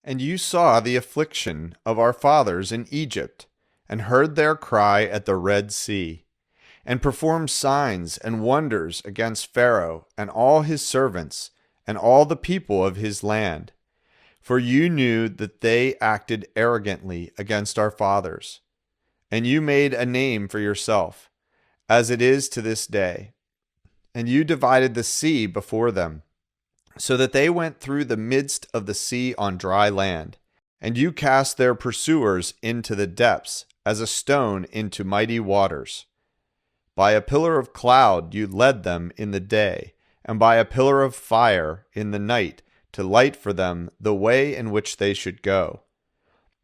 And you saw the affliction of our fathers in Egypt, and heard their cry at the Red Sea, and performed signs and wonders against Pharaoh and all his servants, and all the people of his land. For you knew that they acted arrogantly against our fathers. And you made a name for yourself, as it is to this day. And you divided the sea before them, so that they went through the midst of the sea on dry land. And you cast their pursuers into the depths, as a stone into mighty waters. By a pillar of cloud you led them in the day, and by a pillar of fire in the night, to light for them the way in which they should go.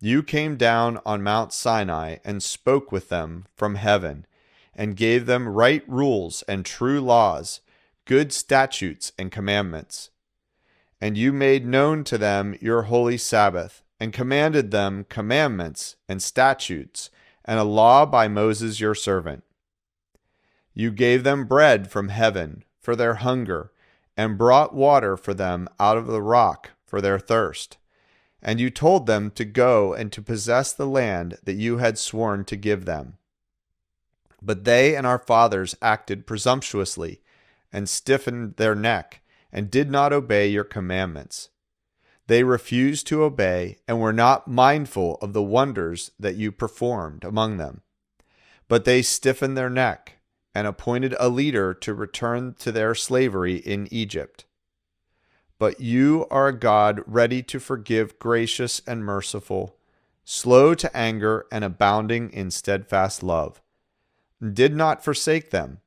You came down on Mount Sinai and spoke with them from heaven, and gave them right rules and true laws, good statutes and commandments. And you made known to them your holy Sabbath, and commanded them commandments and statutes, and a law by Moses your servant. You gave them bread from heaven for their hunger, and brought water for them out of the rock for their thirst. And you told them to go and to possess the land that you had sworn to give them. But they and our fathers acted presumptuously, and stiffened their neck, and did not obey your commandments. They refused to obey, and were not mindful of the wonders that you performed among them. But they stiffened their neck, and appointed a leader to return to their slavery in Egypt. But you are a God ready to forgive, gracious and merciful, slow to anger and abounding in steadfast love, and did not forsake them,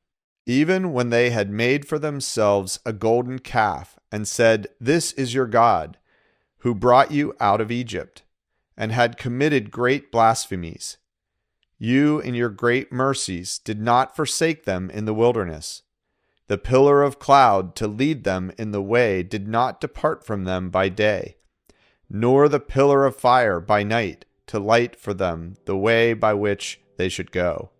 even when they had made for themselves a golden calf, and said, "This is your God, who brought you out of Egypt," and had committed great blasphemies. You, in your great mercies, did not forsake them in the wilderness. The pillar of cloud to lead them in the way did not depart from them by day, nor the pillar of fire by night to light for them the way by which they should go.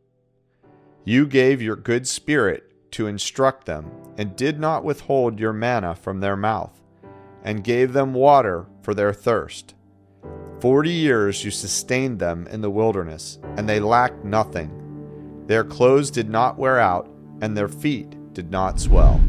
You gave your good spirit to instruct them, and did not withhold your manna from their mouth, and gave them water for their thirst. 40 years you sustained them in the wilderness, and they lacked nothing. Their clothes did not wear out, and their feet did not swell.